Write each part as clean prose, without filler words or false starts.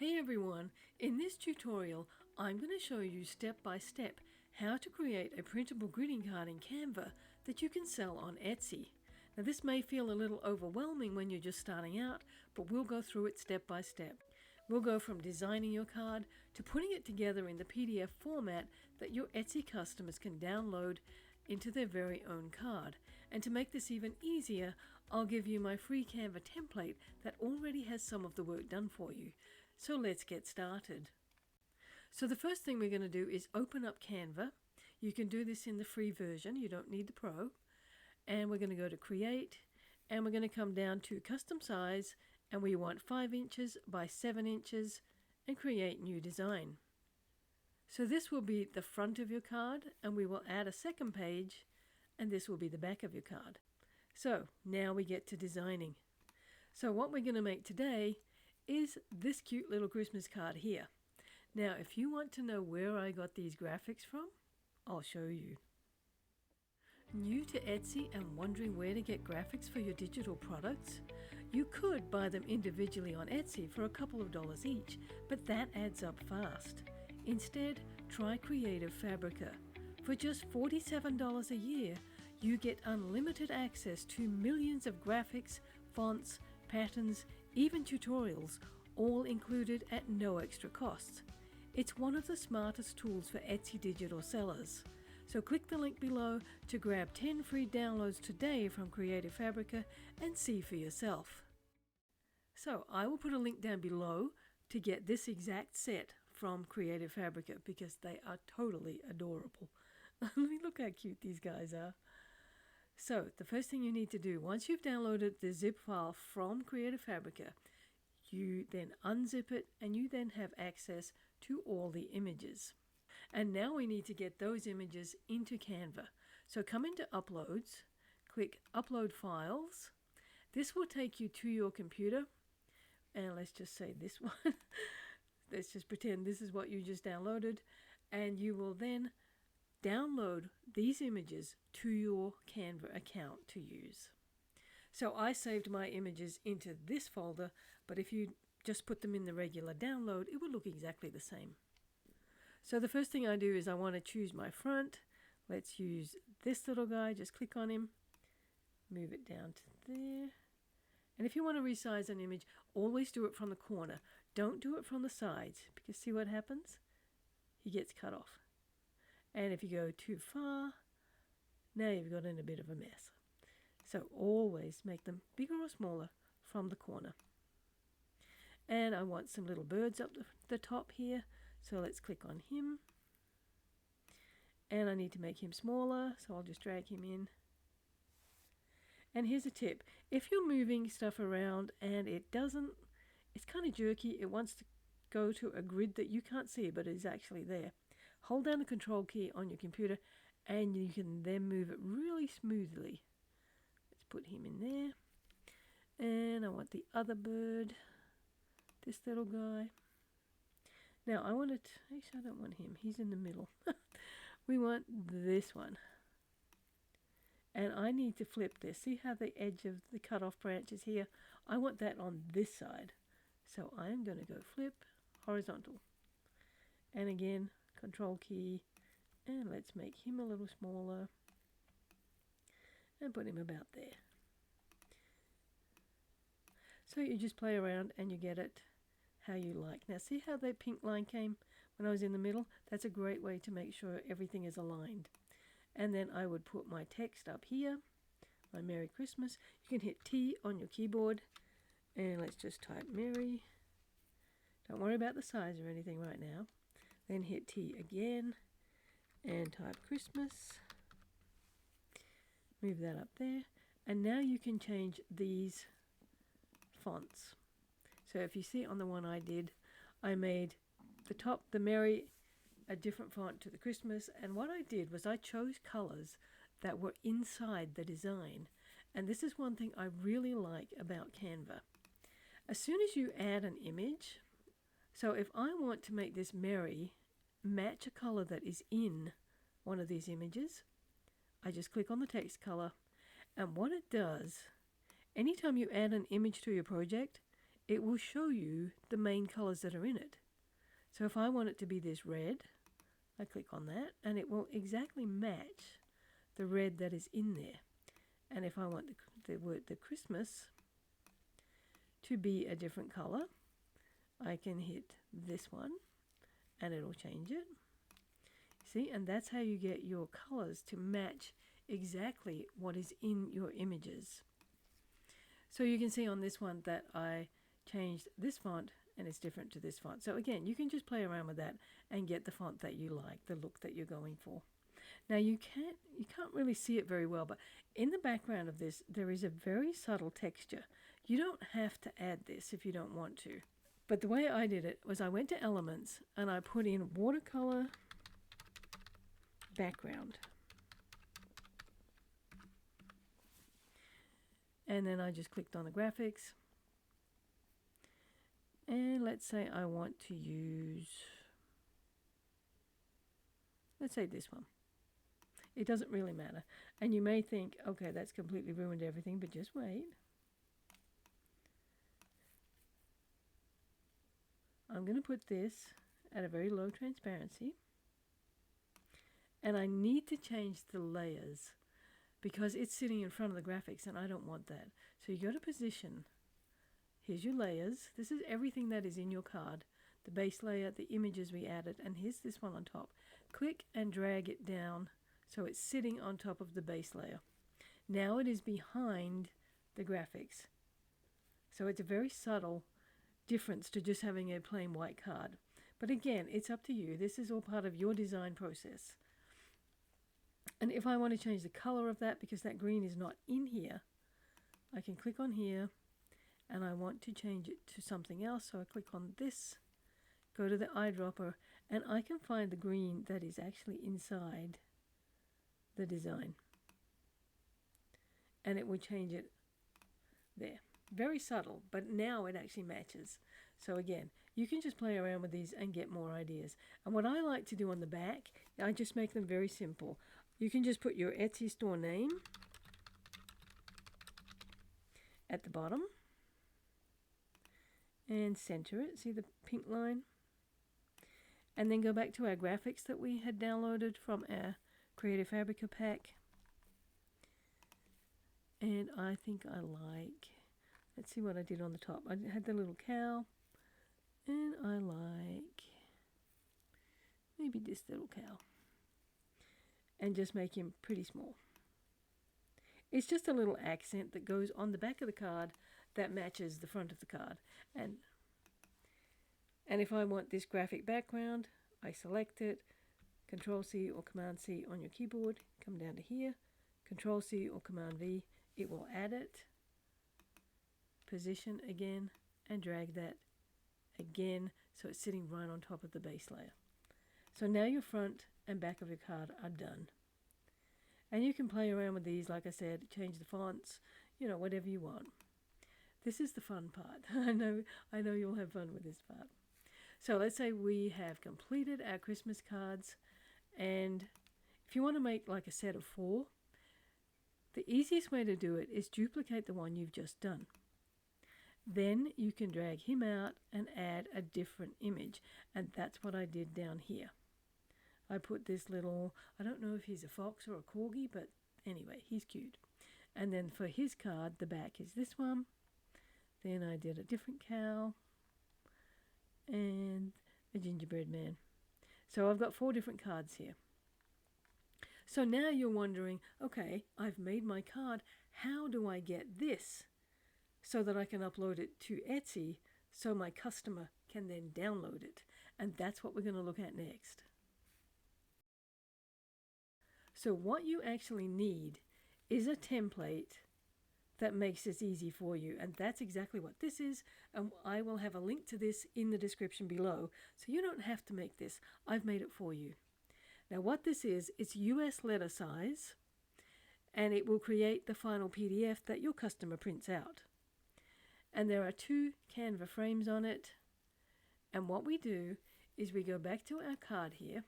Hey everyone, in this tutorial I'm going to show you step by step how to create a printable greeting card in Canva that you can sell on Etsy. Now this may feel a little overwhelming when you're just starting out, but we'll go through it step by step. We'll go from designing your card to putting it together in the PDF format that your Etsy customers can download into their very own card. And to make this even easier, I'll give you my free Canva template that already has some of the work done for you. So let's get started. So the first thing we're going to do is open up Canva. You can do this in the free version, you don't need the Pro. And we're going to go to Create, and we're going to come down to Custom Size, and we want 5 inches by 7 inches, and Create New Design. So this will be the front of your card, and we will add a second page, and this will be the back of your card. So now we get to designing. So what we're going to make today is this cute little Christmas card here. Now if you want to know where I got these graphics from, I'll show you. New to Etsy and wondering where to get graphics for your digital products? You could buy them individually on Etsy for a couple of dollars each, but that adds up fast. Instead, try Creative Fabrica. For just $47 a year, you get unlimited access to millions of graphics, fonts, patterns, even tutorials, all included at no extra cost. It's one of the smartest tools for Etsy digital sellers. So click the link below to grab 10 free downloads today from Creative Fabrica and see for yourself. So I will put a link down below to get this exact set from Creative Fabrica because they are totally adorable. Let me look how cute these guys are. So the first thing you need to do, once you've downloaded the zip file from Creative Fabrica, you then unzip it and you then have access to all the images. And now we need to get those images into Canva. So come into Uploads, click Upload Files. This will take you to your computer, and let's just say this one. Let's just pretend this is what you just downloaded, and you will then download these images to your Canva account to use. So I saved my images into this folder, but if you just put them in the regular download, it would look exactly the same. So the first thing I do is I want to choose my front. Let's use this little guy. Just click on him, move it down to there. And if you want to resize an image, always do it from the corner. Don't do it from the sides, because see what happens? He gets cut off. And if you go too far, now you've got in a bit of a mess. So always make them bigger or smaller from the corner. And I want some little birds up the top here. So let's click on him. And I need to make him smaller, so I'll just drag him in. And here's a tip. If you're moving stuff around and it's kind of jerky, it wants to go to a grid that you can't see, but is actually there. Hold down the Control key on your computer and you can then move it really smoothly. Let's put him in there. And I want the other bird, this little guy. Now I want it, actually I don't want him, he's in the middle. We want this one. And I need to flip this. See how the edge of the cut off branch is here? I want that on this side. So I'm going to go flip horizontal. And again, Control key. And let's make him a little smaller. And put him about there. So you just play around and you get it how you like. Now see how that pink line came when I was in the middle? That's a great way to make sure everything is aligned. And then I would put my text up here, my Merry Christmas. You can hit T on your keyboard, and let's just type Merry. Don't worry about the size or anything right now. Then hit T again, and type Christmas. Move that up there. And now you can change these fonts. So if you see on the one I did, I made the top, the Merry, a different font to the Christmas, and what I did was I chose colors that were inside the design. And this is one thing I really like about Canva. As soon as you add an image, so if I want to make this Merry match a color that is in one of these images, I just click on the text color, and what it does, anytime you add an image to your project, it will show you the main colors that are in it. So if I want it to be this red, I click on that and it will exactly match the red that is in there. And if I want the Christmas to be a different color, I can hit this one and it'll change it. See, and that's how you get your colors to match exactly what is in your images. So you can see on this one that I changed this font and it's different to this font. So again, you can just play around with that and get the font that you like, the look that you're going for. Now you can't really see it very well, but in the background of this there is a very subtle texture. You don't have to add this if you don't want to. But the way I did it was I went to Elements and I put in watercolor background. And then I just clicked on the graphics. And let's say I want to use, let's say this one. It doesn't really matter. And you may think, okay, that's completely ruined everything, but just wait. I'm going to put this at a very low transparency. And I need to change the layers because it's sitting in front of the graphics and I don't want that. So you go to Position. Here's your layers. This is everything that is in your card. The base layer, the images we added, and here's this one on top. Click and drag it down so it's sitting on top of the base layer. Now it is behind the graphics. So it's a very subtle difference to just having a plain white card. But again, it's up to you. This is all part of your design process. And if I want to change the color of that, because that green is not in here, I can click on here and I want to change it to something else. So I click on this, go to the eyedropper, and I can find the green that is actually inside the design. And it will change it there. Very subtle, but now it actually matches. So again, you can just play around with these and get more ideas. And what I like to do on the back, I just make them very simple. You can just put your Etsy store name at the bottom and center it. See the pink line? And then go back to our graphics that we had downloaded from our Creative Fabrica pack. And I think I like, let's see what I did on the top. I had the little cow, and I like maybe this little cow. And just make him pretty small. It's just a little accent that goes on the back of the card that matches the front of the card. And if I want this graphic background, I select it, Control-C or Command-C on your keyboard, come down to here, Control-C or Command-V, it will add it, position again, and drag that again so it's sitting right on top of the base layer. So now your front and back of your card are done. And you can play around with these, like I said, change the fonts, you know, whatever you want. This is the fun part. I know you'll have fun with this part. So let's say we have completed our Christmas cards, and if you want to make like a set of 4, the easiest way to do it is duplicate the one you've just done. Then you can drag him out and add a different image, and that's what I did down here. I put this little, I don't know if he's a fox or a corgi, but anyway, he's cute. And then for his card, the back is this one. Then I did a different cow and a gingerbread man. So I've got 4 different cards here. So now you're wondering, okay, I've made my card. How do I get this so that I can upload it to Etsy so my customer can then download it? And that's what we're going to look at next. So what you actually need is a template that makes this easy for you, and that's exactly what this is, and I will have a link to this in the description below, so you don't have to make this. I've made it for you. Now what this is, it's US letter size, and it will create the final PDF that your customer prints out. And there are 2 Canva frames on it, and what we do is we go back to our card here,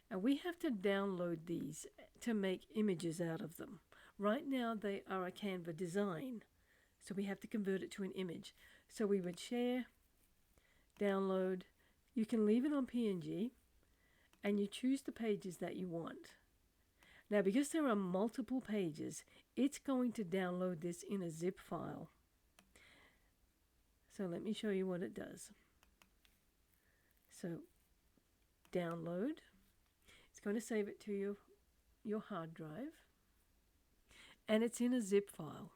and we have to download these to make images out of them. Right now they are a Canva design, so we have to convert it to an image. So we would share, download. You can leave it on PNG and you choose the pages that you want. Now, because there are multiple pages, it's going to download this in a zip file. So let me show you what it does. So download. It's going to save it to your hard drive. And it's in a zip file.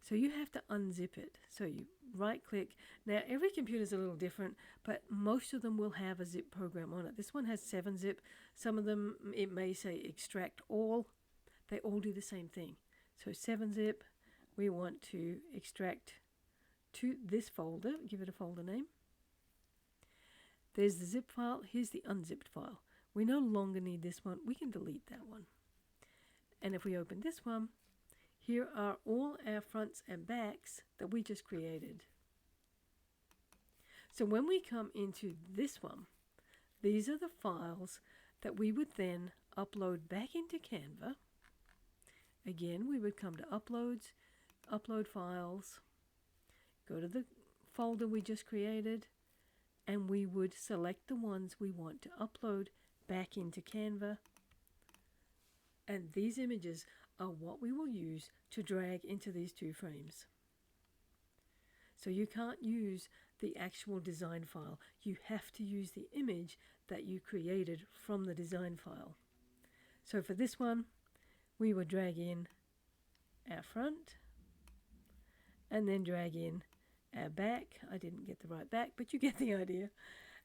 So you have to unzip it. So you right click. Now every computer is a little different, but most of them will have a zip program on it. This one has 7-zip. Some of them, it may say extract all. They all do the same thing. So 7-zip, we want to extract to this folder. Give it a folder name. There's the zip file. Here's the unzipped file. We no longer need this one. We can delete that one. And if we open this one, here are all our fronts and backs that we just created. So when we come into this one, these are the files that we would then upload back into Canva. Again, we would come to Uploads, Upload Files, go to the folder we just created, and we would select the ones we want to upload back into Canva. And these images are what we will use to drag into these two frames. So you can't use the actual design file. You have to use the image that you created from the design file. So for this one, we would drag in our front and then drag in our back. I didn't get the right back, but you get the idea.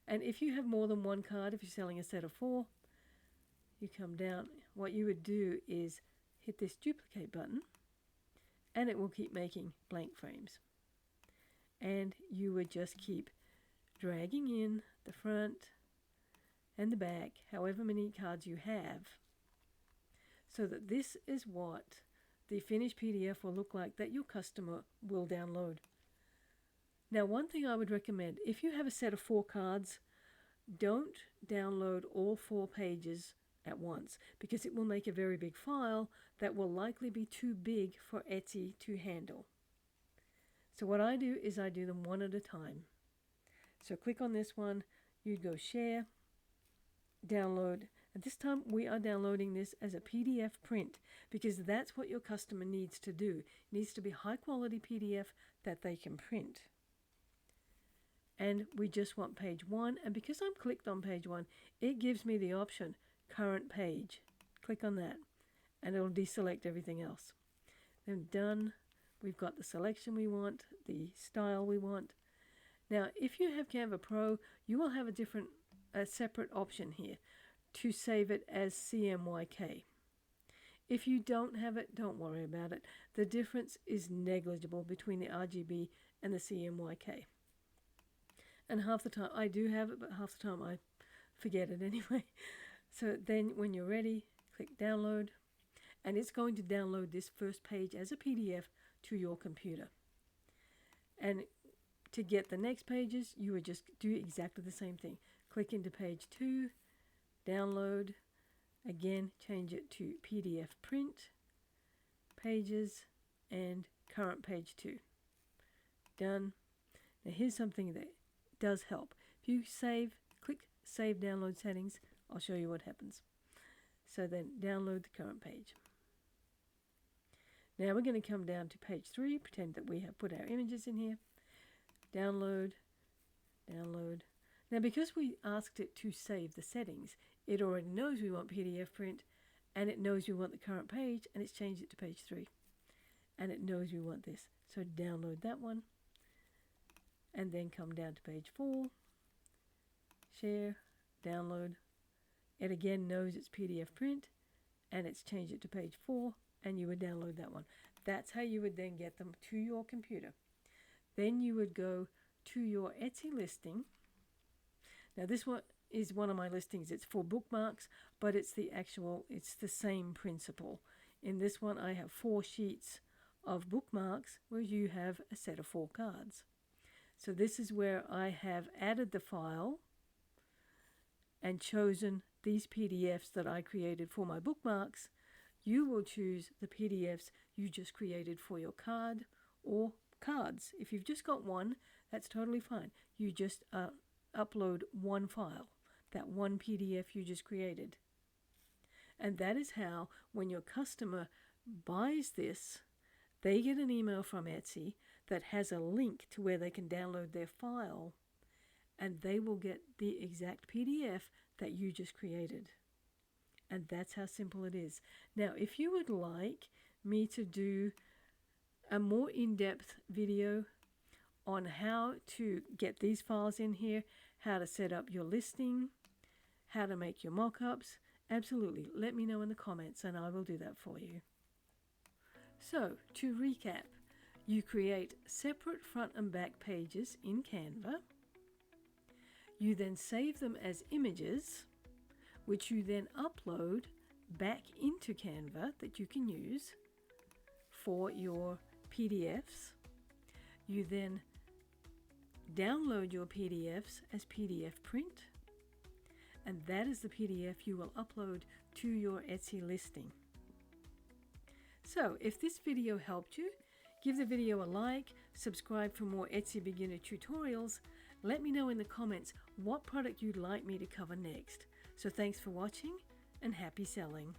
And if you have more than one card, if you're selling a set of 4, you come down. What you would do is hit this duplicate button and it will keep making blank frames. And you would just keep dragging in the front and the back, however many cards you have, so that this is what the finished PDF will look like that your customer will download. Now, one thing I would recommend, if you have a set of 4 cards, don't download all 4 pages at once, because it will make a very big file that will likely be too big for Etsy to handle. So what I do is I do them one at a time. So click on this one, you'd go share, download, and this time we are downloading this as a PDF print, because that's what your customer needs to do. It needs to be high quality PDF that they can print. And we just want page 1, and because I'm clicked on page 1, it gives me the option current page. Click on that and it'll deselect everything else. Then done. We've got the selection we want, the style we want. Now if you have Canva Pro, you will have a separate option here to save it as CMYK. If you don't have it, don't worry about it. The difference is negligible between the RGB and the CMYK. And half the time I do have it, but half the time I forget it anyway. So then when you're ready, click download, and it's going to download this first page as a PDF to your computer. And to get the next pages, you would just do exactly the same thing. Click into page 2, download, again change it to PDF print, pages, and current page 2. Done. Now here's something that does help. If you save, click Save Download Settings, I'll show you what happens. So then download the current page. Now we're going to come down to page 3, pretend that we have put our images in here. Download, download. Now because we asked it to save the settings, it already knows we want PDF print, and it knows we want the current page, and it's changed it to page 3. And it knows we want this. So download that one, and then come down to page 4, share, download. It again knows it's PDF print, and it's changed it to page 4, and you would download that one. That's how you would then get them to your computer. Then you would go to your Etsy listing. Now this one is one of my listings. It's for bookmarks, but it's the same principle. In this one I have 4 sheets of bookmarks where you have a set of 4 cards. So this is where I have added the file and chosen these PDFs that I created for my bookmarks. You will choose the PDFs you just created for your card or cards. If you've just got one, that's totally fine. You just upload one file, that one PDF you just created. And that is how, when your customer buys this, they get an email from Etsy that has a link to where they can download their file, and they will get the exact PDF that you just created. And that's how simple it is. Now, if you would like me to do a more in-depth video on how to get these files in here, how to set up your listing, how to make your mock-ups, absolutely, let me know in the comments and I will do that for you. So, to recap, you create separate front and back pages in Canva. You then save them as images, which you then upload back into Canva that you can use for your PDFs. You then download your PDFs as PDF print, and that is the PDF you will upload to your Etsy listing. So, if this video helped you, give the video a like, subscribe for more Etsy beginner tutorials. Let me know in the comments what product you'd like me to cover next. So thanks for watching and happy selling.